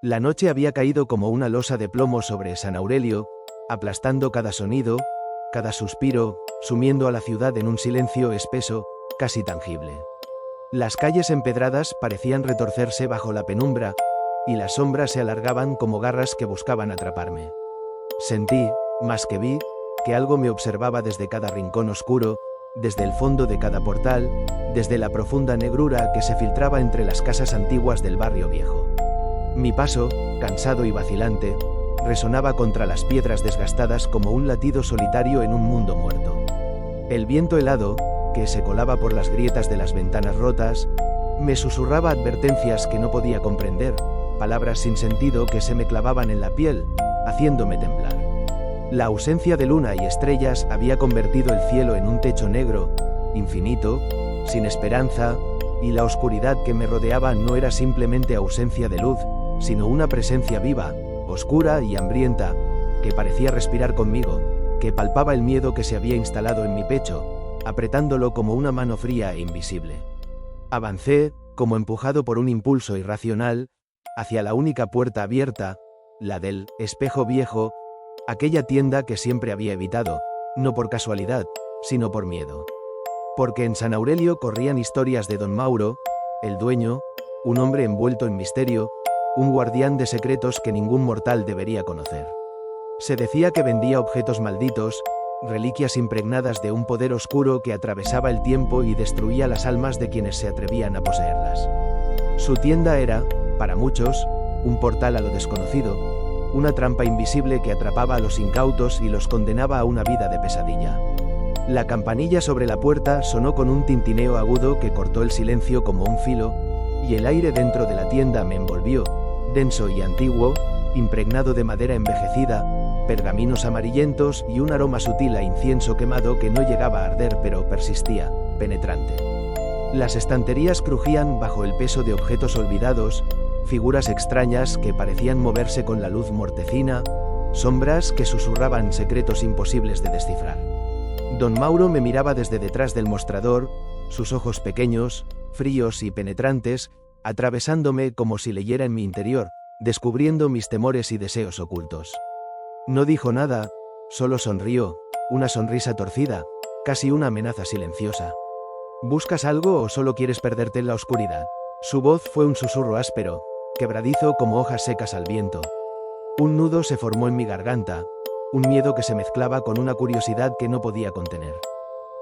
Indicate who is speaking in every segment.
Speaker 1: La noche había caído como una losa de plomo sobre San Aurelio, aplastando cada sonido, cada suspiro, sumiendo a la ciudad en un silencio espeso, casi tangible. Las calles empedradas parecían retorcerse bajo la penumbra, y las sombras se alargaban como garras que buscaban atraparme. Sentí, más que vi, que algo me observaba desde cada rincón oscuro, desde el fondo de cada portal, desde la profunda negrura que se filtraba entre las casas antiguas del barrio viejo. Mi paso, cansado y vacilante, resonaba contra las piedras desgastadas como un latido solitario en un mundo muerto. El viento helado, que se colaba por las grietas de las ventanas rotas, me susurraba advertencias que no podía comprender, palabras sin sentido que se me clavaban en la piel, haciéndome temblar. La ausencia de luna y estrellas había convertido el cielo en un techo negro, infinito, sin esperanza, y la oscuridad que me rodeaba no era simplemente ausencia de luz, sino una presencia viva, oscura y hambrienta, que parecía respirar conmigo, que palpaba el miedo que se había instalado en mi pecho, apretándolo como una mano fría e invisible. Avancé, como empujado por un impulso irracional, hacia la única puerta abierta, la del espejo viejo, aquella tienda que siempre había evitado, no por casualidad, sino por miedo. Porque en San Aurelio corrían historias de don Mauro, el dueño, un hombre envuelto en misterio, un guardián de secretos que ningún mortal debería conocer. Se decía que vendía objetos malditos, reliquias impregnadas de un poder oscuro que atravesaba el tiempo y destruía las almas de quienes se atrevían a poseerlas. Su tienda era, para muchos, un portal a lo desconocido, una trampa invisible que atrapaba a los incautos y los condenaba a una vida de pesadilla. La campanilla sobre la puerta sonó con un tintineo agudo que cortó el silencio como un filo, y el aire dentro de la tienda me envolvió, denso y antiguo, impregnado de madera envejecida, pergaminos amarillentos y un aroma sutil a incienso quemado que no llegaba a arder pero persistía, penetrante. Las estanterías crujían bajo el peso de objetos olvidados, figuras extrañas que parecían moverse con la luz mortecina, sombras que susurraban secretos imposibles de descifrar. Don Mauro me miraba desde detrás del mostrador, sus ojos pequeños, fríos y penetrantes, atravesándome como si leyera en mi interior, descubriendo mis temores y deseos ocultos. No dijo nada, solo sonrió, una sonrisa torcida, casi una amenaza silenciosa. ¿Buscas algo o solo quieres perderte en la oscuridad? Su voz fue un susurro áspero, quebradizo como hojas secas al viento. Un nudo se formó en mi garganta, un miedo que se mezclaba con una curiosidad que no podía contener.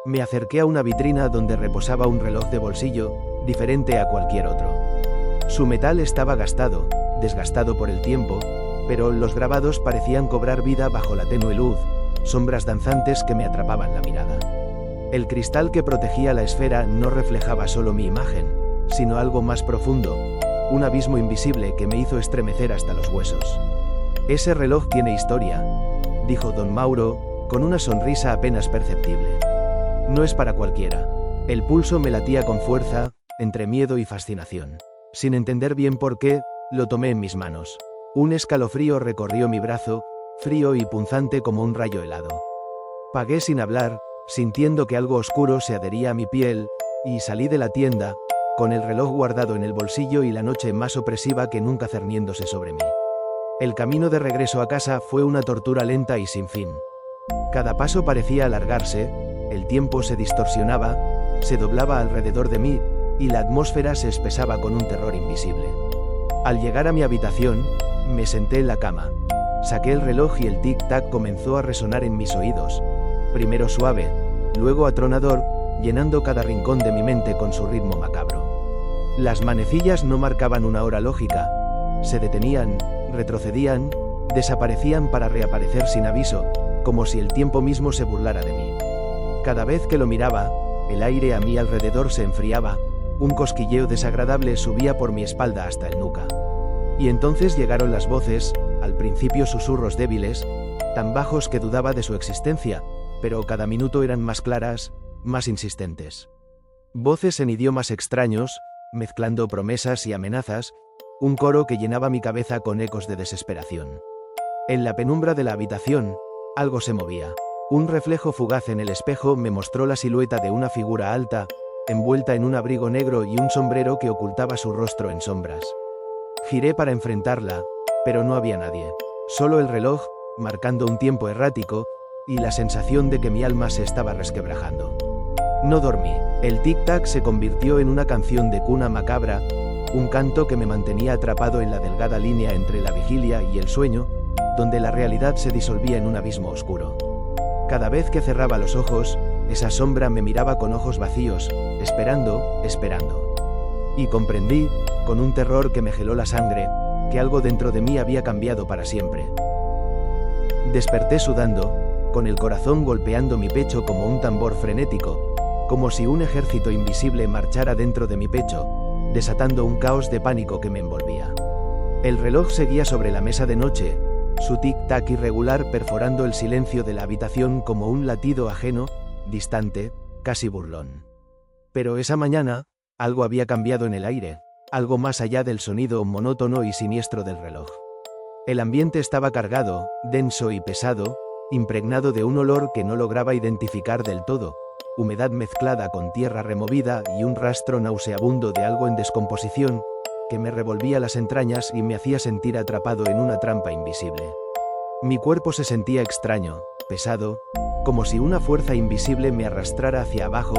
Speaker 1: Me acerqué a una vitrina donde reposaba un reloj de bolsillo, diferente a cualquier otro. Su metal estaba gastado, desgastado por el tiempo, pero los grabados parecían cobrar vida bajo la tenue luz, sombras danzantes que me atrapaban la mirada. El cristal que protegía la esfera no reflejaba solo mi imagen, sino algo más profundo, un abismo invisible que me hizo estremecer hasta los huesos. Ese reloj tiene historia, dijo don Mauro, con una sonrisa apenas perceptible. No es para cualquiera. El pulso me latía con fuerza, entre miedo y fascinación. Sin entender bien por qué, lo tomé en mis manos. Un escalofrío recorrió mi brazo, frío y punzante como un rayo helado. Pagué sin hablar, sintiendo que algo oscuro se adhería a mi piel, y salí de la tienda, con el reloj guardado en el bolsillo y la noche más opresiva que nunca cerniéndose sobre mí. El camino de regreso a casa fue una tortura lenta y sin fin. Cada paso parecía alargarse, el tiempo se distorsionaba, se doblaba alrededor de mí, y la atmósfera se espesaba con un terror invisible. Al llegar a mi habitación, me senté en la cama. Saqué el reloj y el tic-tac comenzó a resonar en mis oídos, primero suave, luego atronador, llenando cada rincón de mi mente con su ritmo macabro. Las manecillas no marcaban una hora lógica, se detenían, retrocedían, desaparecían para reaparecer sin aviso, como si el tiempo mismo se burlara de mí. Cada vez que lo miraba, el aire a mi alrededor se enfriaba, un cosquilleo desagradable subía por mi espalda hasta el nuca. Y entonces llegaron las voces, al principio susurros débiles, tan bajos que dudaba de su existencia, pero cada minuto eran más claras, más insistentes. Voces en idiomas extraños, mezclando promesas y amenazas, un coro que llenaba mi cabeza con ecos de desesperación. En la penumbra de la habitación, algo se movía. Un reflejo fugaz en el espejo me mostró la silueta de una figura alta, envuelta en un abrigo negro y un sombrero que ocultaba su rostro en sombras. Giré para enfrentarla, pero no había nadie. Solo el reloj, marcando un tiempo errático, y la sensación de que mi alma se estaba resquebrajando. No dormí. El tic-tac se convirtió en una canción de cuna macabra, un canto que me mantenía atrapado en la delgada línea entre la vigilia y el sueño, donde la realidad se disolvía en un abismo oscuro. Cada vez que cerraba los ojos, esa sombra me miraba con ojos vacíos, esperando. Y comprendí, con un terror que me geló la sangre, que algo dentro de mí había cambiado para siempre. Desperté sudando, con el corazón golpeando mi pecho como un tambor frenético, como si un ejército invisible marchara dentro de mi pecho, desatando un caos de pánico que me envolvía. El reloj seguía sobre la mesa de noche, su tic-tac irregular perforando el silencio de la habitación como un latido ajeno, distante, casi burlón. Pero esa mañana, algo había cambiado en el aire, algo más allá del sonido monótono y siniestro del reloj. El ambiente estaba cargado, denso y pesado, impregnado de un olor que no lograba identificar del todo, humedad mezclada con tierra removida y un rastro nauseabundo de algo en descomposición, que me revolvía las entrañas y me hacía sentir atrapado en una trampa invisible. Mi cuerpo se sentía extraño, pesado, como si una fuerza invisible me arrastrara hacia abajo,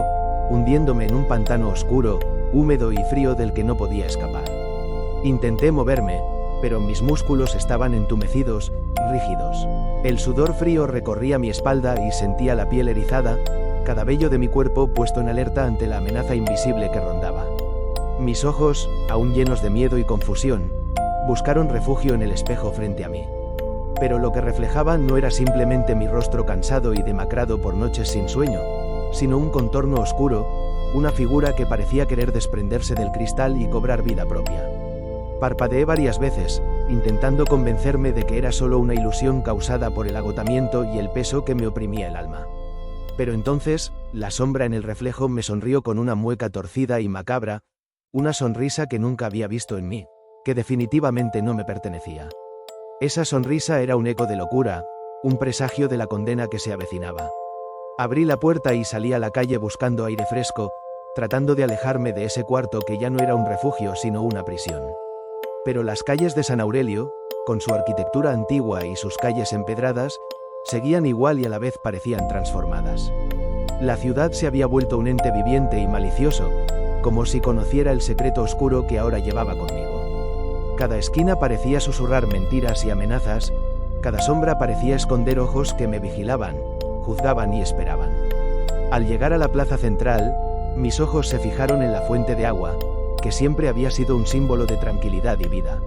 Speaker 1: hundiéndome en un pantano oscuro, húmedo y frío del que no podía escapar. Intenté moverme, pero mis músculos estaban entumecidos, rígidos. El sudor frío recorría mi espalda y sentía la piel erizada, cada vello de mi cuerpo puesto en alerta ante la amenaza invisible que rondaba. Mis ojos, aún llenos de miedo y confusión, buscaron refugio en el espejo frente a mí. Pero lo que reflejaba no era simplemente mi rostro cansado y demacrado por noches sin sueño, sino un contorno oscuro, una figura que parecía querer desprenderse del cristal y cobrar vida propia. Parpadeé varias veces, intentando convencerme de que era solo una ilusión causada por el agotamiento y el peso que me oprimía el alma. Pero entonces, la sombra en el reflejo me sonrió con una mueca torcida y macabra, una sonrisa que nunca había visto en mí, que definitivamente no me pertenecía. Esa sonrisa era un eco de locura, un presagio de la condena que se avecinaba. Abrí la puerta y salí a la calle buscando aire fresco, tratando de alejarme de ese cuarto que ya no era un refugio sino una prisión. Pero las calles de San Aurelio, con su arquitectura antigua y sus calles empedradas, seguían igual y a la vez parecían transformadas. La ciudad se había vuelto un ente viviente y malicioso, como si conociera el secreto oscuro que ahora llevaba conmigo. Cada esquina parecía susurrar mentiras y amenazas, cada sombra parecía esconder ojos que me vigilaban, juzgaban y esperaban. Al llegar a la plaza central, mis ojos se fijaron en la fuente de agua, que siempre había sido un símbolo de tranquilidad y vida.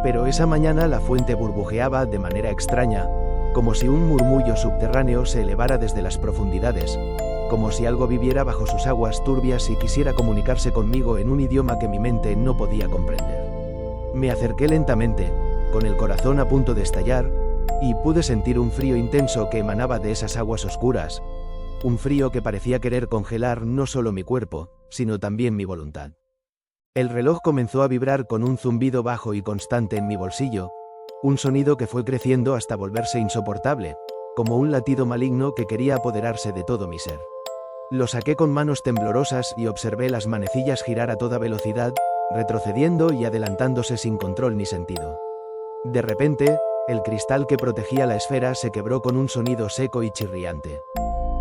Speaker 1: Pero esa mañana la fuente burbujeaba de manera extraña, como si un murmullo subterráneo se elevara desde las profundidades, como si algo viviera bajo sus aguas turbias y quisiera comunicarse conmigo en un idioma que mi mente no podía comprender. Me acerqué lentamente, con el corazón a punto de estallar, y pude sentir un frío intenso que emanaba de esas aguas oscuras, un frío que parecía querer congelar no solo mi cuerpo, sino también mi voluntad. El reloj comenzó a vibrar con un zumbido bajo y constante en mi bolsillo, un sonido que fue creciendo hasta volverse insoportable, como un latido maligno que quería apoderarse de todo mi ser. Lo saqué con manos temblorosas y observé las manecillas girar a toda velocidad, retrocediendo y adelantándose sin control ni sentido. De repente, el cristal que protegía la esfera se quebró con un sonido seco y chirriante.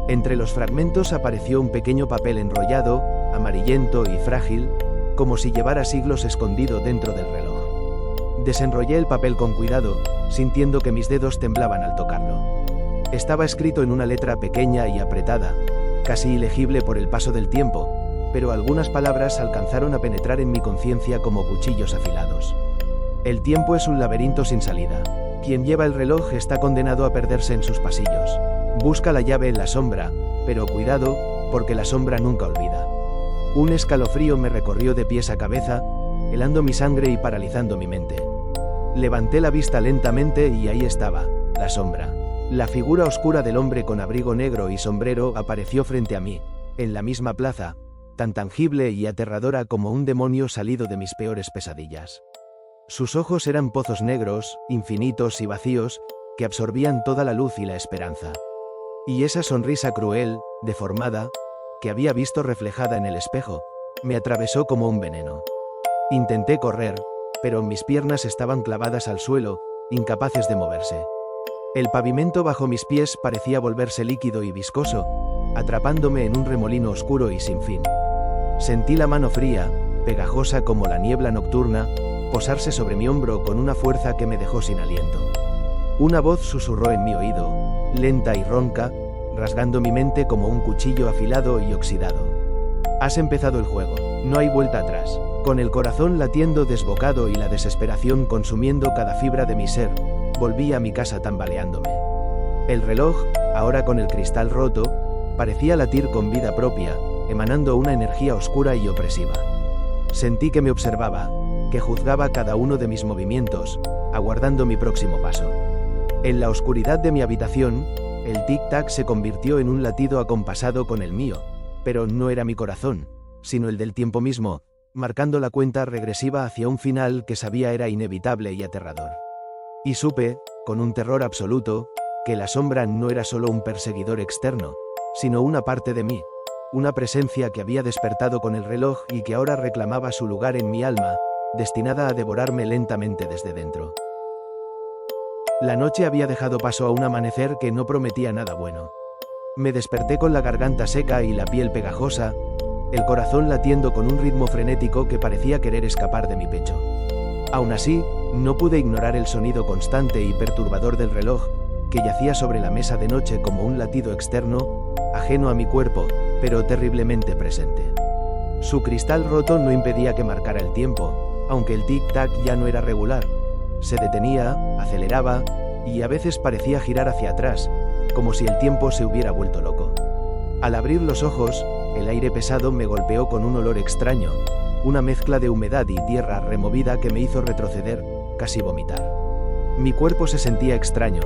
Speaker 1: Entre los fragmentos apareció un pequeño papel enrollado, amarillento y frágil, como si llevara siglos escondido dentro del reloj. Desenrollé el papel con cuidado, sintiendo que mis dedos temblaban al tocarlo. Estaba escrito en una letra pequeña y apretada, casi ilegible por el paso del tiempo, pero algunas palabras alcanzaron a penetrar en mi conciencia como cuchillos afilados. El tiempo es un laberinto sin salida. Quien lleva el reloj está condenado a perderse en sus pasillos. Busca la llave en la sombra, pero cuidado, porque la sombra nunca olvida. Un escalofrío me recorrió de pies a cabeza, helando mi sangre y paralizando mi mente. Levanté la vista lentamente y ahí estaba, la sombra. La figura oscura del hombre con abrigo negro y sombrero apareció frente a mí, en la misma plaza, tan tangible y aterradora como un demonio salido de mis peores pesadillas. Sus ojos eran pozos negros, infinitos y vacíos, que absorbían toda la luz y la esperanza. Y esa sonrisa cruel, deformada, que había visto reflejada en el espejo, me atravesó como un veneno. Intenté correr, pero mis piernas estaban clavadas al suelo, incapaces de moverse. El pavimento bajo mis pies parecía volverse líquido y viscoso, atrapándome en un remolino oscuro y sin fin. Sentí la mano fría, pegajosa como la niebla nocturna, posarse sobre mi hombro con una fuerza que me dejó sin aliento. Una voz susurró en mi oído, lenta y ronca, rasgando mi mente como un cuchillo afilado y oxidado. Has empezado el juego, no hay vuelta atrás. Con el corazón latiendo desbocado y la desesperación consumiendo cada fibra de mi ser, volví a mi casa tambaleándome. El reloj, ahora con el cristal roto, parecía latir con vida propia, emanando una energía oscura y opresiva. Sentí que me observaba, que juzgaba cada uno de mis movimientos, aguardando mi próximo paso. En la oscuridad de mi habitación, el tic-tac se convirtió en un latido acompasado con el mío, pero no era mi corazón, sino el del tiempo mismo, marcando la cuenta regresiva hacia un final que sabía era inevitable y aterrador. Y supe, con un terror absoluto, que la sombra no era solo un perseguidor externo, sino una parte de mí, una presencia que había despertado con el reloj y que ahora reclamaba su lugar en mi alma, destinada a devorarme lentamente desde dentro. La noche había dejado paso a un amanecer que no prometía nada bueno. Me desperté con la garganta seca y la piel pegajosa, el corazón latiendo con un ritmo frenético que parecía querer escapar de mi pecho. Aún así, no pude ignorar el sonido constante y perturbador del reloj, que yacía sobre la mesa de noche como un latido externo, ajeno a mi cuerpo, pero terriblemente presente. Su cristal roto no impedía que marcara el tiempo, aunque el tic-tac ya no era regular. Se detenía, aceleraba, y a veces parecía girar hacia atrás, como si el tiempo se hubiera vuelto loco. Al abrir los ojos, el aire pesado me golpeó con un olor extraño, una mezcla de humedad y tierra removida que me hizo retroceder, casi vomitar. Mi cuerpo se sentía extraño,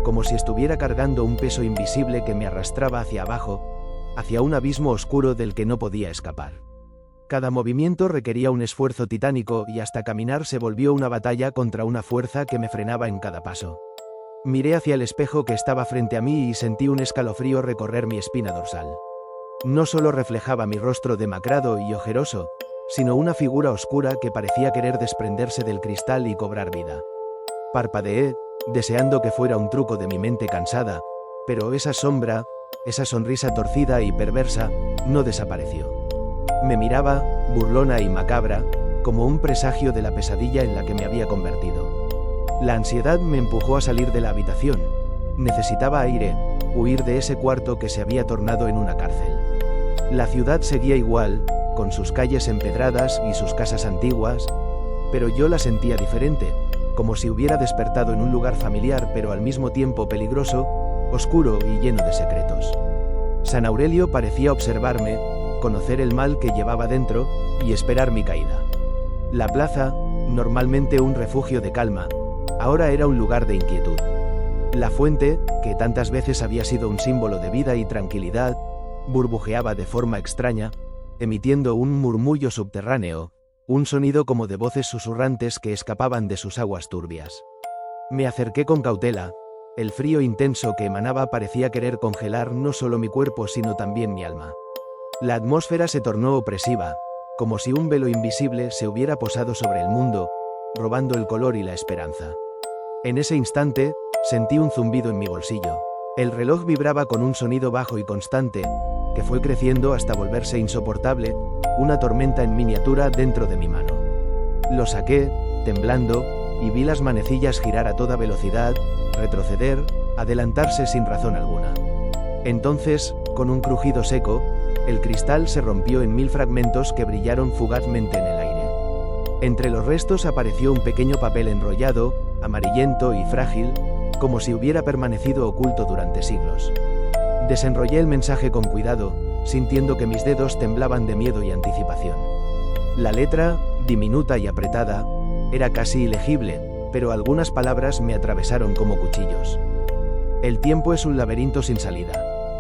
Speaker 1: como si estuviera cargando un peso invisible que me arrastraba hacia abajo, hacia un abismo oscuro del que no podía escapar. Cada movimiento requería un esfuerzo titánico y hasta caminar se volvió una batalla contra una fuerza que me frenaba en cada paso. Miré hacia el espejo que estaba frente a mí y sentí un escalofrío recorrer mi espina dorsal. No solo reflejaba mi rostro demacrado y ojeroso, sino una figura oscura que parecía querer desprenderse del cristal y cobrar vida. Parpadeé, deseando que fuera un truco de mi mente cansada, pero esa sombra, esa sonrisa torcida y perversa, no desapareció. Me miraba, burlona y macabra, como un presagio de la pesadilla en la que me había convertido. La ansiedad me empujó a salir de la habitación. Necesitaba aire, huir de ese cuarto que se había tornado en una cárcel. La ciudad seguía igual, con sus calles empedradas y sus casas antiguas, pero yo la sentía diferente, como si hubiera despertado en un lugar familiar pero al mismo tiempo peligroso, oscuro y lleno de secretos. San Aurelio parecía observarme, conocer el mal que llevaba dentro, y esperar mi caída. La plaza, normalmente un refugio de calma, ahora era un lugar de inquietud. La fuente, que tantas veces había sido un símbolo de vida y tranquilidad, burbujeaba de forma extraña, emitiendo un murmullo subterráneo, un sonido como de voces susurrantes que escapaban de sus aguas turbias. Me acerqué con cautela. El frío intenso que emanaba parecía querer congelar no solo mi cuerpo sino también mi alma. La atmósfera se tornó opresiva, como si un velo invisible se hubiera posado sobre el mundo, robando el color y la esperanza. En ese instante, sentí un zumbido en mi bolsillo. El reloj vibraba con un sonido bajo y constante, que fue creciendo hasta volverse insoportable, una tormenta en miniatura dentro de mi mano. Lo saqué, temblando, y vi las manecillas girar a toda velocidad, retroceder, adelantarse sin razón alguna. Entonces, con un crujido seco, el cristal se rompió en 1000 fragmentos que brillaron fugazmente en el aire. Entre los restos apareció un pequeño papel enrollado, amarillento y frágil, como si hubiera permanecido oculto durante siglos. Desenrollé el mensaje con cuidado, sintiendo que mis dedos temblaban de miedo y anticipación. La letra, diminuta y apretada, era casi ilegible, pero algunas palabras me atravesaron como cuchillos. El tiempo es un laberinto sin salida.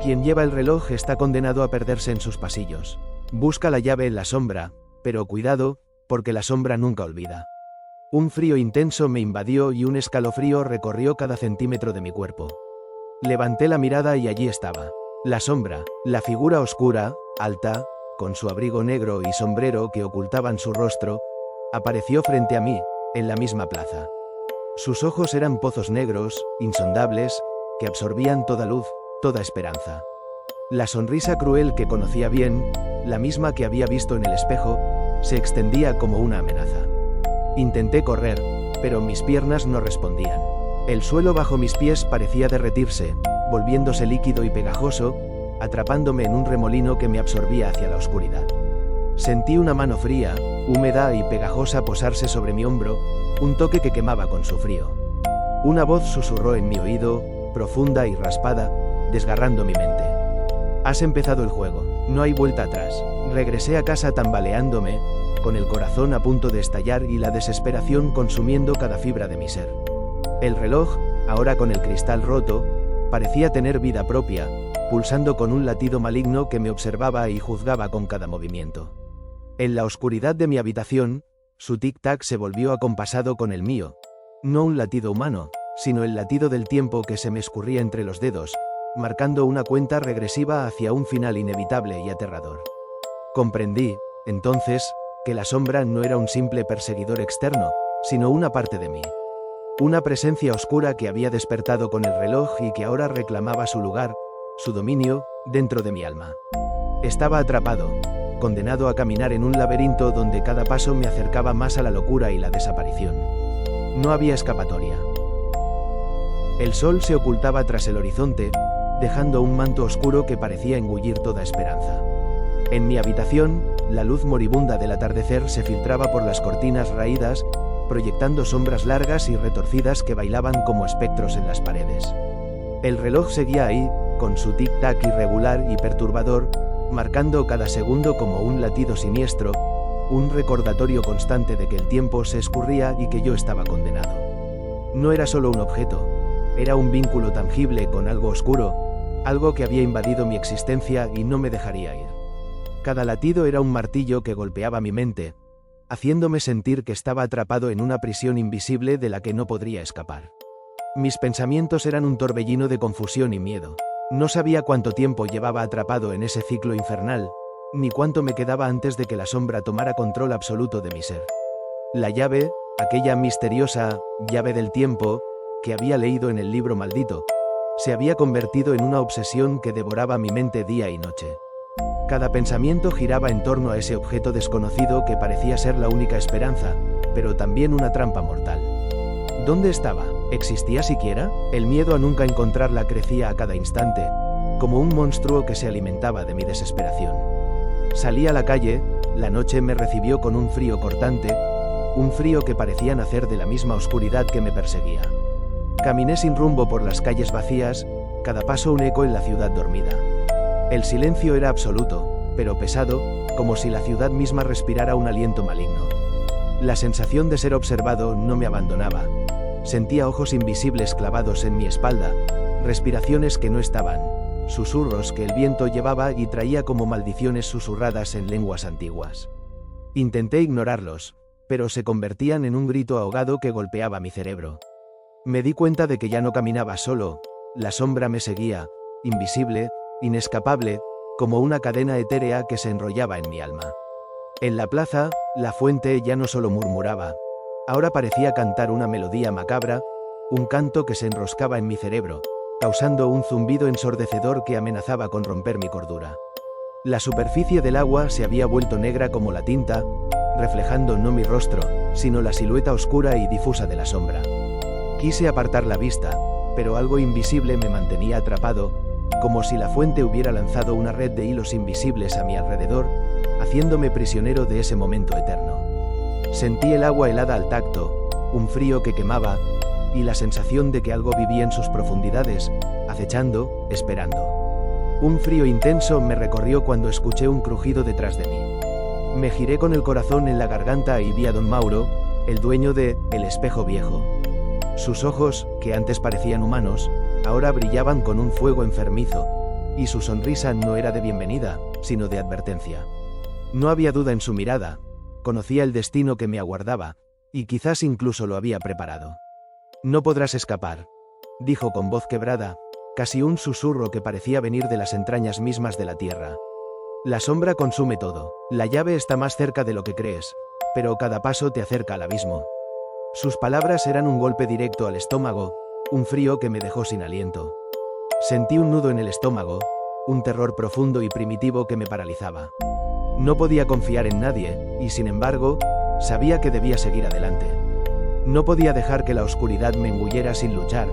Speaker 1: Quien lleva el reloj está condenado a perderse en sus pasillos. Busca la llave en la sombra, pero cuidado, porque la sombra nunca olvida. Un frío intenso me invadió y un escalofrío recorrió cada centímetro de mi cuerpo. Levanté la mirada y allí estaba. La sombra, la figura oscura, alta, con su abrigo negro y sombrero que ocultaban su rostro, apareció frente a mí, en la misma plaza. Sus ojos eran pozos negros, insondables, que absorbían toda luz, toda esperanza. La sonrisa cruel que conocía bien, la misma que había visto en el espejo, se extendía como una amenaza. Intenté correr, pero mis piernas no respondían. El suelo bajo mis pies parecía derretirse, volviéndose líquido y pegajoso, atrapándome en un remolino que me absorbía hacia la oscuridad. Sentí una mano fría, húmeda y pegajosa posarse sobre mi hombro, un toque que quemaba con su frío. Una voz susurró en mi oído, profunda y raspada, desgarrando mi mente. Has empezado el juego, no hay vuelta atrás. Regresé a casa tambaleándome, con el corazón a punto de estallar y la desesperación consumiendo cada fibra de mi ser. El reloj, ahora con el cristal roto, parecía tener vida propia, pulsando con un latido maligno que me observaba y juzgaba con cada movimiento. En la oscuridad de mi habitación, su tic-tac se volvió acompasado con el mío. No un latido humano, sino el latido del tiempo que se me escurría entre los dedos, marcando una cuenta regresiva hacia un final inevitable y aterrador. Comprendí, entonces, que la sombra no era un simple perseguidor externo, sino una parte de mí. Una presencia oscura que había despertado con el reloj y que ahora reclamaba su lugar, su dominio, dentro de mi alma. Estaba atrapado, condenado a caminar en un laberinto donde cada paso me acercaba más a la locura y la desaparición. No había escapatoria. El sol se ocultaba tras el horizonte, dejando un manto oscuro que parecía engullir toda esperanza. En mi habitación, la luz moribunda del atardecer se filtraba por las cortinas raídas, proyectando sombras largas y retorcidas que bailaban como espectros en las paredes. El reloj seguía ahí, con su tic-tac irregular y perturbador, marcando cada segundo como un latido siniestro, un recordatorio constante de que el tiempo se escurría y que yo estaba condenado. No era solo un objeto, era un vínculo tangible con algo oscuro, algo que había invadido mi existencia y no me dejaría ir. Cada latido era un martillo que golpeaba mi mente, haciéndome sentir que estaba atrapado en una prisión invisible de la que no podría escapar. Mis pensamientos eran un torbellino de confusión y miedo. No sabía cuánto tiempo llevaba atrapado en ese ciclo infernal, ni cuánto me quedaba antes de que la sombra tomara control absoluto de mi ser. La llave, aquella misteriosa llave del tiempo, que había leído en el libro maldito, se había convertido en una obsesión que devoraba mi mente día y noche. Cada pensamiento giraba en torno a ese objeto desconocido que parecía ser la única esperanza, pero también una trampa mortal. ¿Dónde estaba? ¿Existía siquiera? El miedo a nunca encontrarla crecía a cada instante, como un monstruo que se alimentaba de mi desesperación. Salí a la calle, la noche me recibió con un frío cortante, un frío que parecía nacer de la misma oscuridad que me perseguía. Caminé sin rumbo por las calles vacías, cada paso un eco en la ciudad dormida. El silencio era absoluto, pero pesado, como si la ciudad misma respirara un aliento maligno. La sensación de ser observado no me abandonaba. Sentía ojos invisibles clavados en mi espalda, respiraciones que no estaban, susurros que el viento llevaba y traía como maldiciones susurradas en lenguas antiguas. Intenté ignorarlos, pero se convertían en un grito ahogado que golpeaba mi cerebro. Me di cuenta de que ya no caminaba solo, la sombra me seguía, invisible, inescapable, como una cadena etérea que se enrollaba en mi alma. En la plaza, la fuente ya no solo murmuraba, ahora parecía cantar una melodía macabra, un canto que se enroscaba en mi cerebro, causando un zumbido ensordecedor que amenazaba con romper mi cordura. La superficie del agua se había vuelto negra como la tinta, reflejando no mi rostro, sino la silueta oscura y difusa de la sombra. Quise apartar la vista, pero algo invisible me mantenía atrapado, como si la fuente hubiera lanzado una red de hilos invisibles a mi alrededor, haciéndome prisionero de ese momento eterno. Sentí el agua helada al tacto, un frío que quemaba, y la sensación de que algo vivía en sus profundidades, acechando, esperando. Un frío intenso me recorrió cuando escuché un crujido detrás de mí. Me giré con el corazón en la garganta y vi a don Mauro, el dueño de El Espejo Viejo. Sus ojos, que antes parecían humanos, ahora brillaban con un fuego enfermizo, y su sonrisa no era de bienvenida, sino de advertencia. No había duda en su mirada, conocía el destino que me aguardaba, y quizás incluso lo había preparado. No podrás escapar, dijo con voz quebrada, casi un susurro que parecía venir de las entrañas mismas de la tierra. La sombra consume todo, la llave está más cerca de lo que crees, pero cada paso te acerca al abismo. Sus palabras eran un golpe directo al estómago, un frío que me dejó sin aliento. Sentí un nudo en el estómago, un terror profundo y primitivo que me paralizaba. No podía confiar en nadie, y sin embargo, sabía que debía seguir adelante. No podía dejar que la oscuridad me engullera sin luchar,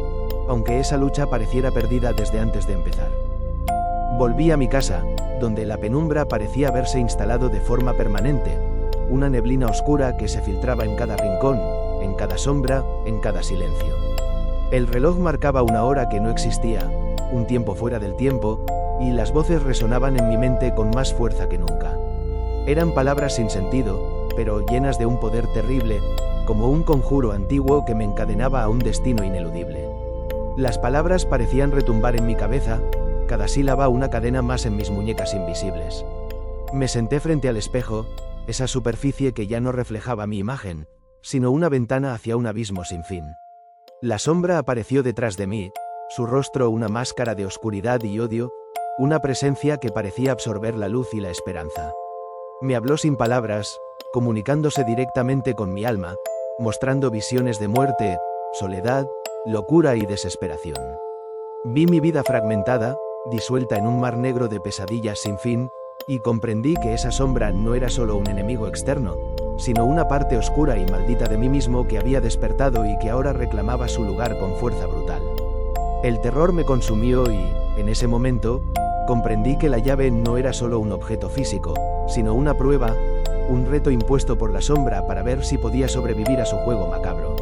Speaker 1: aunque esa lucha pareciera perdida desde antes de empezar. Volví a mi casa, donde la penumbra parecía haberse instalado de forma permanente, una neblina oscura que se filtraba en cada rincón, en cada sombra, en cada silencio. El reloj marcaba una hora que no existía, un tiempo fuera del tiempo, y las voces resonaban en mi mente con más fuerza que nunca. Eran palabras sin sentido, pero llenas de un poder terrible, como un conjuro antiguo que me encadenaba a un destino ineludible. Las palabras parecían retumbar en mi cabeza, cada sílaba una cadena más en mis muñecas invisibles. Me senté frente al espejo, esa superficie que ya no reflejaba mi imagen, sino una ventana hacia un abismo sin fin. La sombra apareció detrás de mí, su rostro una máscara de oscuridad y odio, una presencia que parecía absorber la luz y la esperanza. Me habló sin palabras, comunicándose directamente con mi alma, mostrando visiones de muerte, soledad, locura y desesperación. Vi mi vida fragmentada, disuelta en un mar negro de pesadillas sin fin, y comprendí que esa sombra no era solo un enemigo externo, sino una parte oscura y maldita de mí mismo que había despertado y que ahora reclamaba su lugar con fuerza brutal. El terror me consumió y, en ese momento, comprendí que la llave no era solo un objeto físico, sino una prueba, un reto impuesto por la sombra para ver si podía sobrevivir a su juego macabro.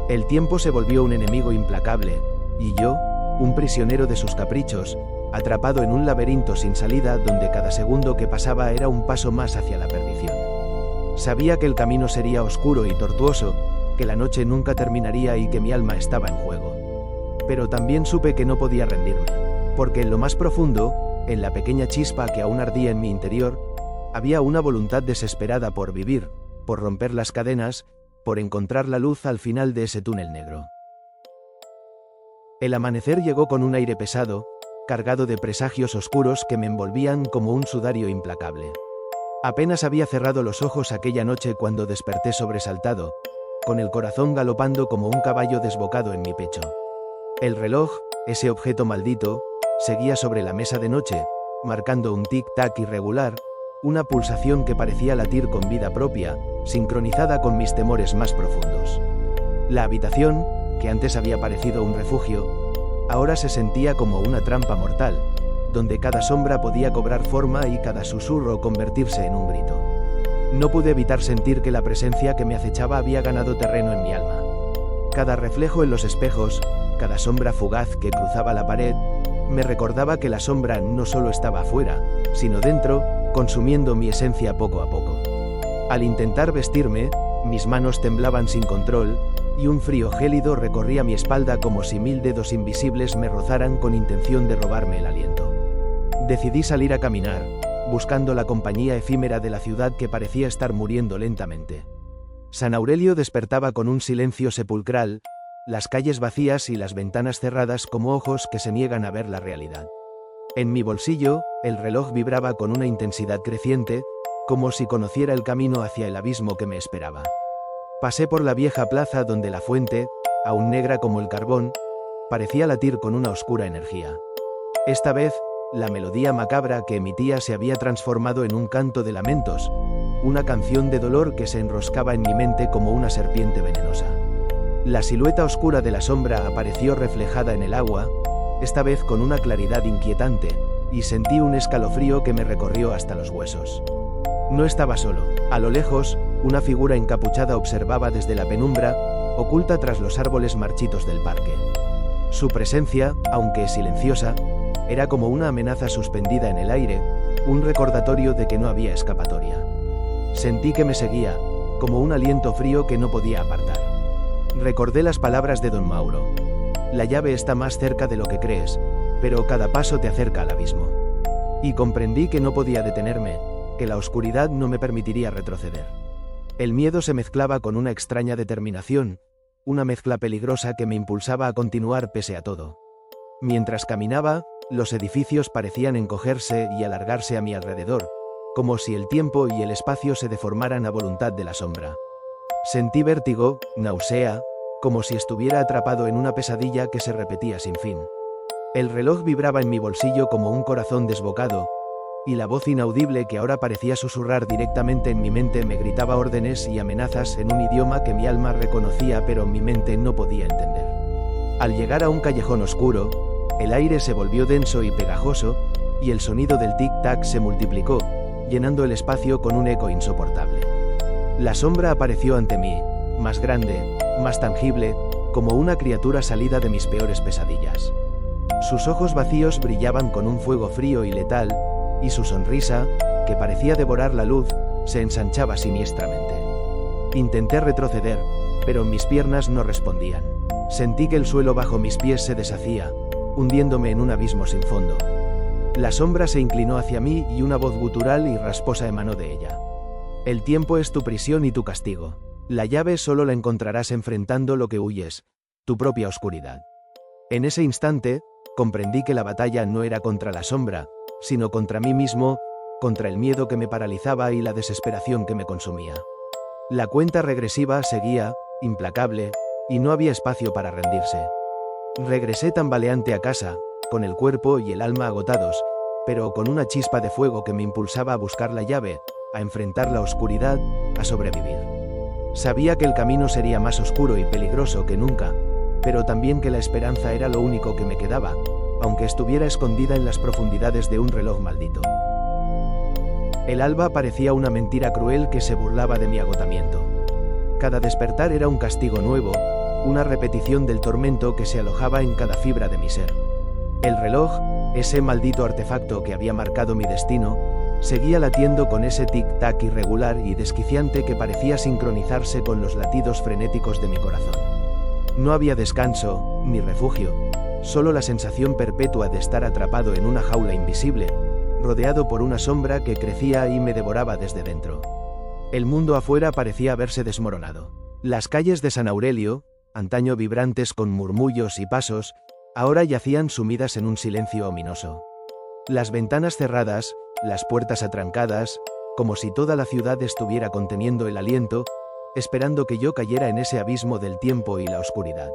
Speaker 1: El tiempo se volvió un enemigo implacable, y yo, un prisionero de sus caprichos, atrapado en un laberinto sin salida donde cada segundo que pasaba era un paso más hacia la perdición. Sabía que el camino sería oscuro y tortuoso, que la noche nunca terminaría y que mi alma estaba en juego. Pero también supe que no podía rendirme, porque en lo más profundo, en la pequeña chispa que aún ardía en mi interior, había una voluntad desesperada por vivir, por romper las cadenas, por encontrar la luz al final de ese túnel negro. El amanecer llegó con un aire pesado, cargado de presagios oscuros que me envolvían como un sudario implacable. Apenas había cerrado los ojos aquella noche cuando desperté sobresaltado, con el corazón galopando como un caballo desbocado en mi pecho. El reloj, ese objeto maldito, seguía sobre la mesa de noche, marcando un tic-tac irregular, una pulsación que parecía latir con vida propia, sincronizada con mis temores más profundos. La habitación, que antes había parecido un refugio, ahora se sentía como una trampa mortal, donde cada sombra podía cobrar forma y cada susurro convertirse en un grito. No pude evitar sentir que la presencia que me acechaba había ganado terreno en mi alma. Cada reflejo en los espejos, cada sombra fugaz que cruzaba la pared, me recordaba que la sombra no solo estaba afuera, sino dentro, consumiendo mi esencia poco a poco. Al intentar vestirme, mis manos temblaban sin control, y un frío gélido recorría mi espalda como si 1000 dedos invisibles me rozaran con intención de robarme el aliento. Decidí salir a caminar, buscando la compañía efímera de la ciudad que parecía estar muriendo lentamente. San Aurelio despertaba con un silencio sepulcral, las calles vacías y las ventanas cerradas como ojos que se niegan a ver la realidad. En mi bolsillo, el reloj vibraba con una intensidad creciente, como si conociera el camino hacia el abismo que me esperaba. Pasé por la vieja plaza donde la fuente, aún negra como el carbón, parecía latir con una oscura energía. Esta vez, la melodía macabra que emitía se había transformado en un canto de lamentos, una canción de dolor que se enroscaba en mi mente como una serpiente venenosa. La silueta oscura de la sombra apareció reflejada en el agua, esta vez con una claridad inquietante, y sentí un escalofrío que me recorrió hasta los huesos. No estaba solo. A lo lejos, una figura encapuchada observaba desde la penumbra, oculta tras los árboles marchitos del parque. Su presencia, aunque silenciosa, era como una amenaza suspendida en el aire, un recordatorio de que no había escapatoria. Sentí que me seguía, como un aliento frío que no podía apartar. Recordé las palabras de don Mauro. La llave está más cerca de lo que crees, pero cada paso te acerca al abismo. Y comprendí que no podía detenerme, que la oscuridad no me permitiría retroceder. El miedo se mezclaba con una extraña determinación, una mezcla peligrosa que me impulsaba a continuar pese a todo. Mientras caminaba, los edificios parecían encogerse y alargarse a mi alrededor, como si el tiempo y el espacio se deformaran a voluntad de la sombra. Sentí vértigo, náusea, como si estuviera atrapado en una pesadilla que se repetía sin fin. El reloj vibraba en mi bolsillo como un corazón desbocado, y la voz inaudible que ahora parecía susurrar directamente en mi mente me gritaba órdenes y amenazas en un idioma que mi alma reconocía pero mi mente no podía entender. Al llegar a un callejón oscuro, el aire se volvió denso y pegajoso, y el sonido del tic-tac se multiplicó, llenando el espacio con un eco insoportable. La sombra apareció ante mí, más grande, más tangible, como una criatura salida de mis peores pesadillas. Sus ojos vacíos brillaban con un fuego frío y letal, y su sonrisa, que parecía devorar la luz, se ensanchaba siniestramente. Intenté retroceder, pero mis piernas no respondían. Sentí que el suelo bajo mis pies se deshacía, hundiéndome en un abismo sin fondo. La sombra se inclinó hacia mí y una voz gutural y rasposa emanó de ella. El tiempo es tu prisión y tu castigo. La llave solo la encontrarás enfrentando lo que huyes, tu propia oscuridad. En ese instante, comprendí que la batalla no era contra la sombra, sino contra mí mismo, contra el miedo que me paralizaba y la desesperación que me consumía. La cuenta regresiva seguía, implacable, y no había espacio para rendirse. Regresé tambaleante a casa, con el cuerpo y el alma agotados, pero con una chispa de fuego que me impulsaba a buscar la llave, a enfrentar la oscuridad, a sobrevivir. Sabía que el camino sería más oscuro y peligroso que nunca, pero también que la esperanza era lo único que me quedaba, aunque estuviera escondida en las profundidades de un reloj maldito. El alba parecía una mentira cruel que se burlaba de mi agotamiento. Cada despertar era un castigo nuevo, una repetición del tormento que se alojaba en cada fibra de mi ser. El reloj, ese maldito artefacto que había marcado mi destino, seguía latiendo con ese tic-tac irregular y desquiciante que parecía sincronizarse con los latidos frenéticos de mi corazón. No había descanso, ni refugio, solo la sensación perpetua de estar atrapado en una jaula invisible, rodeado por una sombra que crecía y me devoraba desde dentro. El mundo afuera parecía haberse desmoronado. Las calles de San Aurelio, antaño vibrantes con murmullos y pasos, ahora yacían sumidas en un silencio ominoso. Las ventanas cerradas, las puertas atrancadas, como si toda la ciudad estuviera conteniendo el aliento, esperando que yo cayera en ese abismo del tiempo y la oscuridad.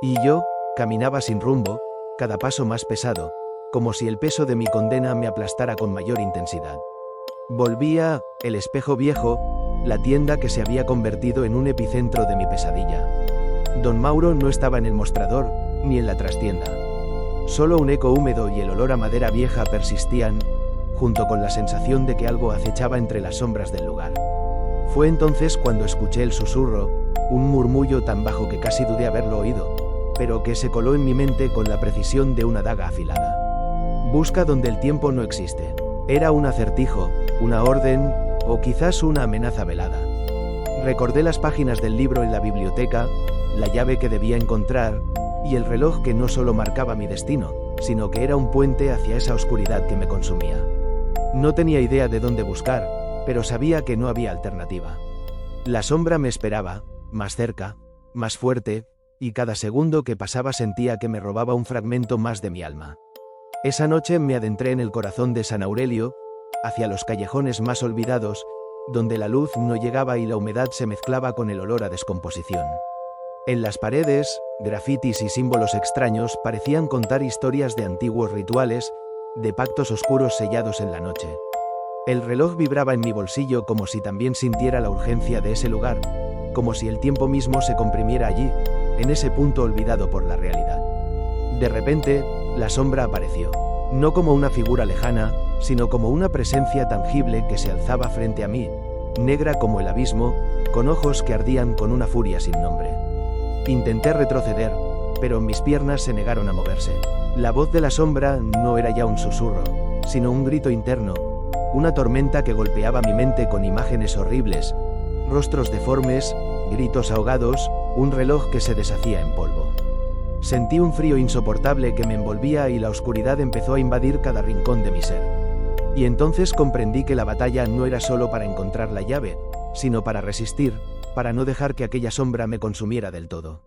Speaker 1: Y yo, caminaba sin rumbo, cada paso más pesado, como si el peso de mi condena me aplastara con mayor intensidad. Volvía, el espejo viejo, la tienda que se había convertido en un epicentro de mi pesadilla. Don Mauro no estaba en el mostrador, ni en la trastienda. Solo un eco húmedo y el olor a madera vieja persistían, junto con la sensación de que algo acechaba entre las sombras del lugar. Fue entonces cuando escuché el susurro, un murmullo tan bajo que casi dudé haberlo oído, pero que se coló en mi mente con la precisión de una daga afilada. Busca donde el tiempo no existe. Era un acertijo, una orden, o quizás una amenaza velada. Recordé las páginas del libro en la biblioteca, la llave que debía encontrar, y el reloj que no solo marcaba mi destino, sino que era un puente hacia esa oscuridad que me consumía. No tenía idea de dónde buscar, pero sabía que no había alternativa. La sombra me esperaba, más cerca, más fuerte, y cada segundo que pasaba sentía que me robaba un fragmento más de mi alma. Esa noche me adentré en el corazón de San Aurelio, hacia los callejones más olvidados, donde la luz no llegaba y la humedad se mezclaba con el olor a descomposición. En las paredes, grafitis y símbolos extraños parecían contar historias de antiguos rituales, de pactos oscuros sellados en la noche. El reloj vibraba en mi bolsillo como si también sintiera la urgencia de ese lugar, como si el tiempo mismo se comprimiera allí, en ese punto olvidado por la realidad. De repente, la sombra apareció, no como una figura lejana, sino como una presencia tangible que se alzaba frente a mí, negra como el abismo, con ojos que ardían con una furia sin nombre. Intenté retroceder, pero mis piernas se negaron a moverse. La voz de la sombra no era ya un susurro, sino un grito interno, una tormenta que golpeaba mi mente con imágenes horribles, rostros deformes, gritos ahogados, un reloj que se deshacía en polvo. Sentí un frío insoportable que me envolvía y la oscuridad empezó a invadir cada rincón de mi ser. Y entonces comprendí que la batalla no era solo para encontrar la llave, sino para resistir, para no dejar que aquella sombra me consumiera del todo.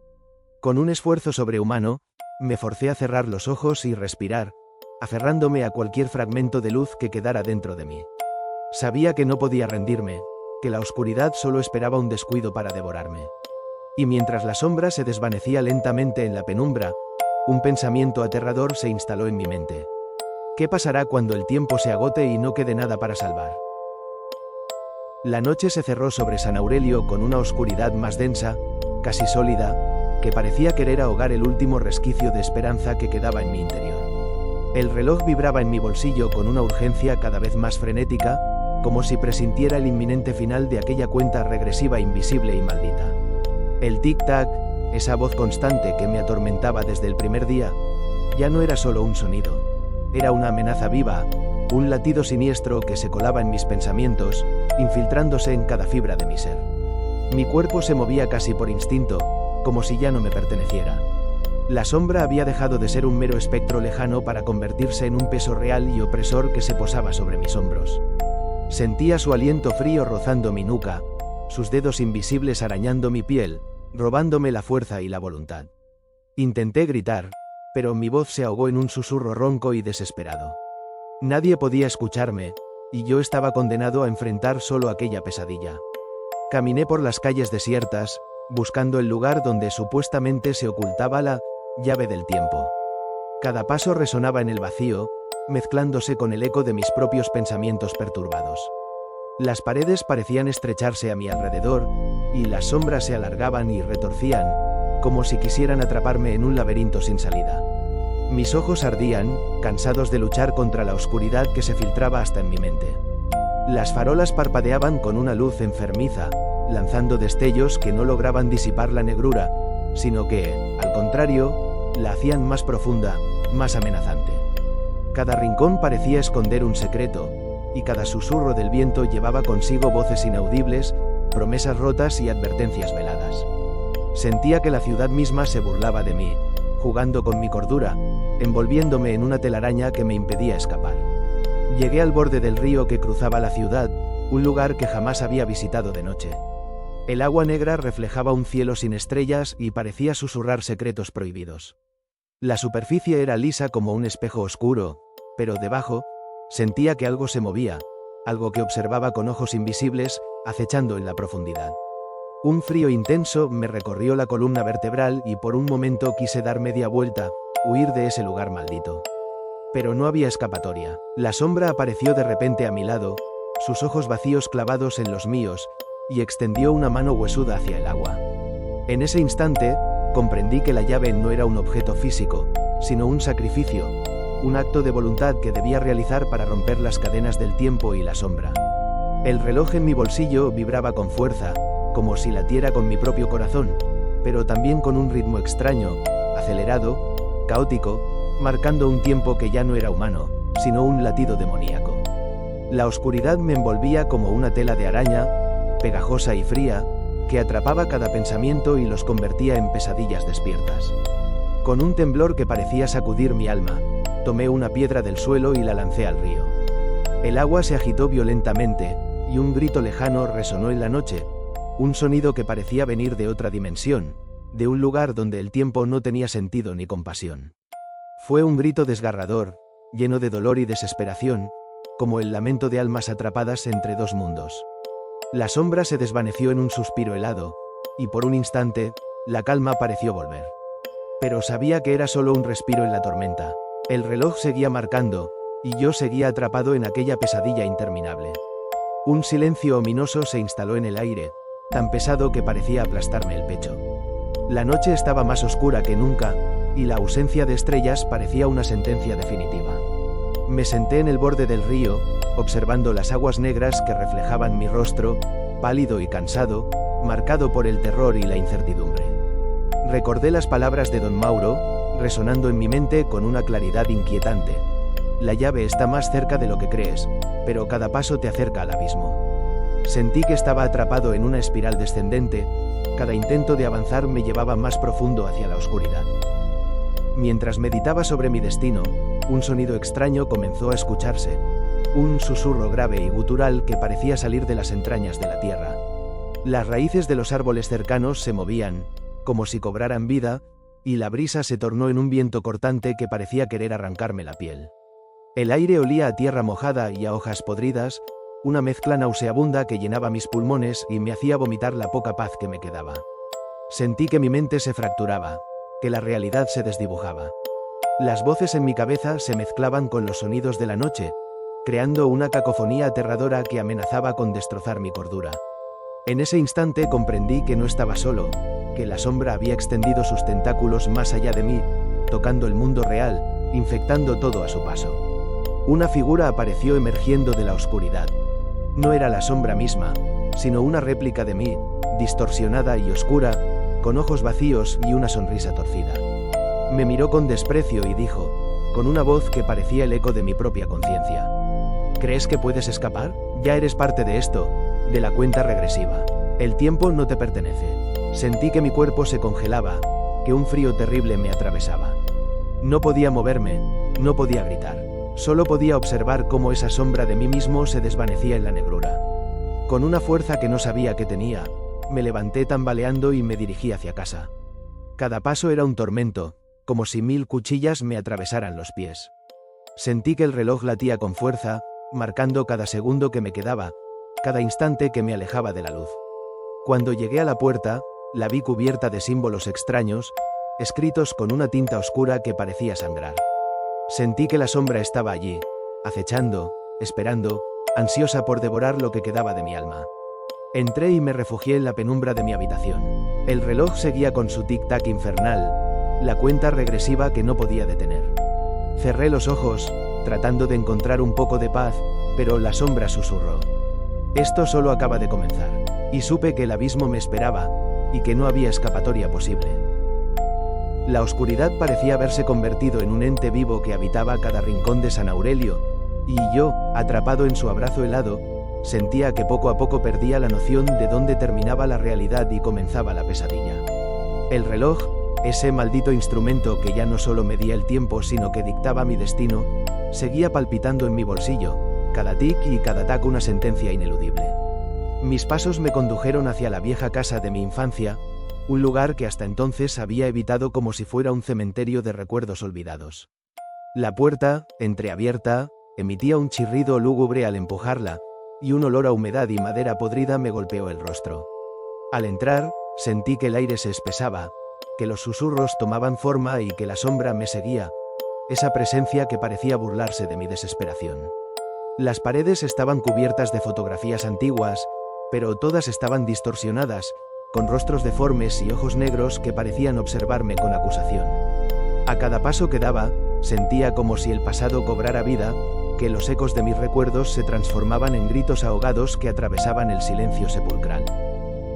Speaker 1: Con un esfuerzo sobrehumano, me forcé a cerrar los ojos y respirar, aferrándome a cualquier fragmento de luz que quedara dentro de mí. Sabía que no podía rendirme, que la oscuridad solo esperaba un descuido para devorarme. Y mientras la sombra se desvanecía lentamente en la penumbra, un pensamiento aterrador se instaló en mi mente. ¿Qué pasará cuando el tiempo se agote y no quede nada para salvar? La noche se cerró sobre San Aurelio con una oscuridad más densa, casi sólida, que parecía querer ahogar el último resquicio de esperanza que quedaba en mi interior. El reloj vibraba en mi bolsillo con una urgencia cada vez más frenética, como si presintiera el inminente final de aquella cuenta regresiva invisible y maldita. El tic-tac, esa voz constante que me atormentaba desde el primer día, ya no era solo un sonido. Era una amenaza viva, un latido siniestro que se colaba en mis pensamientos, infiltrándose en cada fibra de mi ser. Mi cuerpo se movía casi por instinto, como si ya no me perteneciera. La sombra había dejado de ser un mero espectro lejano para convertirse en un peso real y opresor que se posaba sobre mis hombros. Sentía su aliento frío rozando mi nuca, sus dedos invisibles arañando mi piel, robándome la fuerza y la voluntad. Intenté gritar, pero mi voz se ahogó en un susurro ronco y desesperado. Nadie podía escucharme, y yo estaba condenado a enfrentar solo aquella pesadilla. Caminé por las calles desiertas, buscando el lugar donde supuestamente se ocultaba la llave del tiempo. Cada paso resonaba en el vacío, mezclándose con el eco de mis propios pensamientos perturbados. Las paredes parecían estrecharse a mi alrededor, y las sombras se alargaban y retorcían, como si quisieran atraparme en un laberinto sin salida. Mis ojos ardían, cansados de luchar contra la oscuridad que se filtraba hasta en mi mente. Las farolas parpadeaban con una luz enfermiza, lanzando destellos que no lograban disipar la negrura, sino que, al contrario, la hacían más profunda, más amenazante. Cada rincón parecía esconder un secreto, y cada susurro del viento llevaba consigo voces inaudibles, promesas rotas y advertencias veladas. Sentía que la ciudad misma se burlaba de mí, jugando con mi cordura, envolviéndome en una telaraña que me impedía escapar. Llegué al borde del río que cruzaba la ciudad, un lugar que jamás había visitado de noche. El agua negra reflejaba un cielo sin estrellas y parecía susurrar secretos prohibidos. La superficie era lisa como un espejo oscuro, pero debajo, sentía que algo se movía, algo que observaba con ojos invisibles, acechando en la profundidad. Un frío intenso me recorrió la columna vertebral y por un momento quise dar media vuelta, huir de ese lugar maldito. Pero no había escapatoria. La sombra apareció de repente a mi lado, sus ojos vacíos clavados en los míos, y extendió una mano huesuda hacia el agua. En ese instante, comprendí que la llave no era un objeto físico, sino un sacrificio, un acto de voluntad que debía realizar para romper las cadenas del tiempo y la sombra. El reloj en mi bolsillo vibraba con fuerza, como si latiera con mi propio corazón, pero también con un ritmo extraño, acelerado, caótico, marcando un tiempo que ya no era humano, sino un latido demoníaco. La oscuridad me envolvía como una tela de araña, pegajosa y fría, que atrapaba cada pensamiento y los convertía en pesadillas despiertas. Con un temblor que parecía sacudir mi alma, tomé una piedra del suelo y la lancé al río. El agua se agitó violentamente, y un grito lejano resonó en la noche, un sonido que parecía venir de otra dimensión, de un lugar donde el tiempo no tenía sentido ni compasión. Fue un grito desgarrador, lleno de dolor y desesperación, como el lamento de almas atrapadas entre dos mundos. La sombra se desvaneció en un suspiro helado, y por un instante, la calma pareció volver. Pero sabía que era solo un respiro en la tormenta. El reloj seguía marcando, y yo seguía atrapado en aquella pesadilla interminable. Un silencio ominoso se instaló en el aire, tan pesado que parecía aplastarme el pecho. La noche estaba más oscura que nunca, y la ausencia de estrellas parecía una sentencia definitiva. Me senté en el borde del río, observando las aguas negras que reflejaban mi rostro, pálido y cansado, marcado por el terror y la incertidumbre. Recordé las palabras de don Mauro, resonando en mi mente con una claridad inquietante. La llave está más cerca de lo que crees, pero cada paso te acerca al abismo. Sentí que estaba atrapado en una espiral descendente, cada intento de avanzar me llevaba más profundo hacia la oscuridad. Mientras meditaba sobre mi destino, un sonido extraño comenzó a escucharse, un susurro grave y gutural que parecía salir de las entrañas de la tierra. Las raíces de los árboles cercanos se movían, como si cobraran vida, y la brisa se tornó en un viento cortante que parecía querer arrancarme la piel. El aire olía a tierra mojada y a hojas podridas, una mezcla nauseabunda que llenaba mis pulmones y me hacía vomitar la poca paz que me quedaba. Sentí que mi mente se fracturaba, que la realidad se desdibujaba. Las voces en mi cabeza se mezclaban con los sonidos de la noche, creando una cacofonía aterradora que amenazaba con destrozar mi cordura. En ese instante comprendí que no estaba solo, que la sombra había extendido sus tentáculos más allá de mí, tocando el mundo real, infectando todo a su paso. Una figura apareció emergiendo de la oscuridad. No era la sombra misma, sino una réplica de mí, distorsionada y oscura, con ojos vacíos y una sonrisa torcida. Me miró con desprecio y dijo, con una voz que parecía el eco de mi propia conciencia: ¿crees que puedes escapar? Ya eres parte de esto, de la cuenta regresiva. El tiempo no te pertenece. Sentí que mi cuerpo se congelaba, que un frío terrible me atravesaba. No podía moverme, no podía gritar. Solo podía observar cómo esa sombra de mí mismo se desvanecía en la negrura. Con una fuerza que no sabía que tenía, me levanté tambaleando y me dirigí hacia casa. Cada paso era un tormento, como si 1000 cuchillas me atravesaran los pies. Sentí que el reloj latía con fuerza, marcando cada segundo que me quedaba, cada instante que me alejaba de la luz. Cuando llegué a la puerta, la vi cubierta de símbolos extraños, escritos con una tinta oscura que parecía sangrar. Sentí que la sombra estaba allí, acechando, esperando, ansiosa por devorar lo que quedaba de mi alma. Entré y me refugié en la penumbra de mi habitación. El reloj seguía con su tic-tac infernal, la cuenta regresiva que no podía detener. Cerré los ojos, tratando de encontrar un poco de paz, pero la sombra susurró: esto solo acaba de comenzar. Y supe que el abismo me esperaba, y que no había escapatoria posible. La oscuridad parecía haberse convertido en un ente vivo que habitaba cada rincón de San Aurelio, y yo, atrapado en su abrazo helado, sentía que poco a poco perdía la noción de dónde terminaba la realidad y comenzaba la pesadilla. El reloj, ese maldito instrumento que ya no solo medía el tiempo sino que dictaba mi destino, seguía palpitando en mi bolsillo, cada tic y cada tac una sentencia ineludible. Mis pasos me condujeron hacia la vieja casa de mi infancia, un lugar que hasta entonces había evitado como si fuera un cementerio de recuerdos olvidados. La puerta, entreabierta, emitía un chirrido lúgubre al empujarla, y un olor a humedad y madera podrida me golpeó el rostro. Al entrar, sentí que el aire se espesaba, que los susurros tomaban forma y que la sombra me seguía, esa presencia que parecía burlarse de mi desesperación. Las paredes estaban cubiertas de fotografías antiguas, pero todas estaban distorsionadas, con rostros deformes y ojos negros que parecían observarme con acusación. A cada paso que daba, sentía como si el pasado cobrara vida, que los ecos de mis recuerdos se transformaban en gritos ahogados que atravesaban el silencio sepulcral.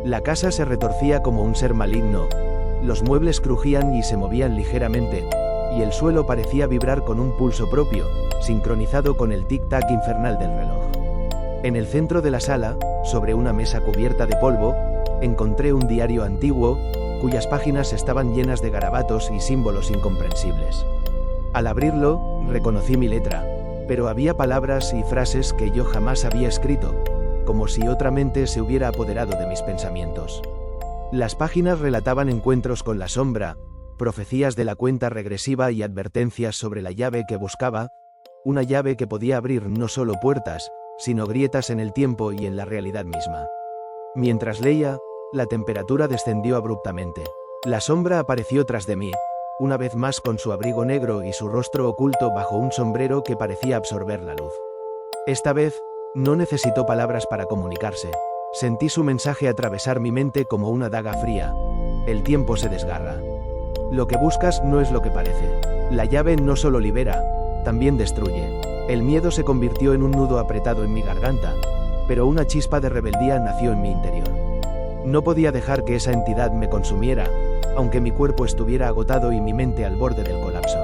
Speaker 1: La casa se retorcía como un ser maligno, los muebles crujían y se movían ligeramente, y el suelo parecía vibrar con un pulso propio, sincronizado con el tic-tac infernal del reloj. En el centro de la sala, sobre una mesa cubierta de polvo, encontré un diario antiguo, cuyas páginas estaban llenas de garabatos y símbolos incomprensibles. Al abrirlo, reconocí mi letra, pero había palabras y frases que yo jamás había escrito, como si otra mente se hubiera apoderado de mis pensamientos. Las páginas relataban encuentros con la sombra, profecías de la cuenta regresiva y advertencias sobre la llave que buscaba, una llave que podía abrir no solo puertas, sino grietas en el tiempo y en la realidad misma. Mientras leía, la temperatura descendió abruptamente. La sombra apareció tras de mí, una vez más con su abrigo negro y su rostro oculto bajo un sombrero que parecía absorber la luz. Esta vez, no necesitó palabras para comunicarse. Sentí su mensaje atravesar mi mente como una daga fría. El tiempo se desgarra. Lo que buscas no es lo que parece. La llave no solo libera, también destruye. El miedo se convirtió en un nudo apretado en mi garganta, pero una chispa de rebeldía nació en mi interior. No podía dejar que esa entidad me consumiera, aunque mi cuerpo estuviera agotado y mi mente al borde del colapso.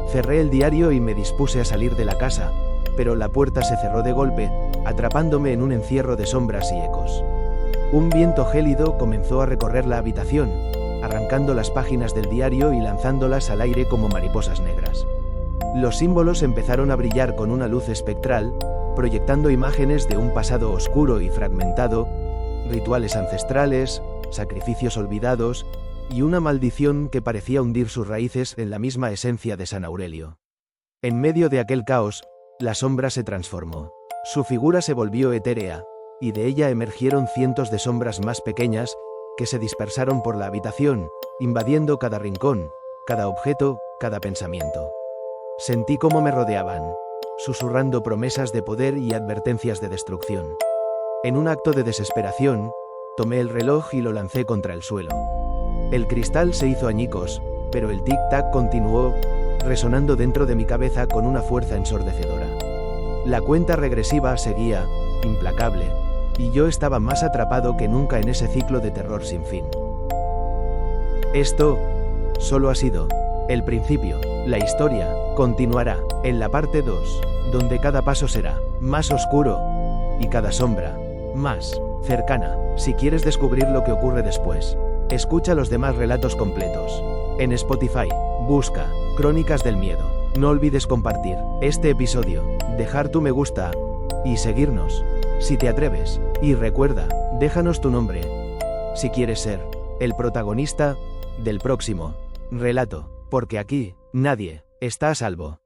Speaker 1: Cerré el diario y me dispuse a salir de la casa, pero la puerta se cerró de golpe, atrapándome en un encierro de sombras y ecos. Un viento gélido comenzó a recorrer la habitación, arrancando las páginas del diario y lanzándolas al aire como mariposas negras. Los símbolos empezaron a brillar con una luz espectral, proyectando imágenes de un pasado oscuro y fragmentado, rituales ancestrales, sacrificios olvidados, y una maldición que parecía hundir sus raíces en la misma esencia de San Aurelio. En medio de aquel caos, la sombra se transformó. Su figura se volvió etérea, y de ella emergieron cientos de sombras más pequeñas, que se dispersaron por la habitación, invadiendo cada rincón, cada objeto, cada pensamiento. Sentí cómo me rodeaban, susurrando promesas de poder y advertencias de destrucción. En un acto de desesperación, tomé el reloj y lo lancé contra el suelo. El cristal se hizo añicos, pero el tic-tac continuó, resonando dentro de mi cabeza con una fuerza ensordecedora. La cuenta regresiva seguía, implacable, y yo estaba más atrapado que nunca en ese ciclo de terror sin fin. Esto solo ha sido el principio. La historia continuará en la parte 2, donde cada paso será más oscuro y cada sombra más cercana. Si quieres descubrir lo que ocurre después, escucha los demás relatos completos. En Spotify, busca Crónicas del Miedo. No olvides compartir este episodio, dejar tu me gusta y seguirnos, si te atreves. Y recuerda, déjanos tu nombre, si quieres ser el protagonista del próximo relato, porque aquí nadie está a salvo.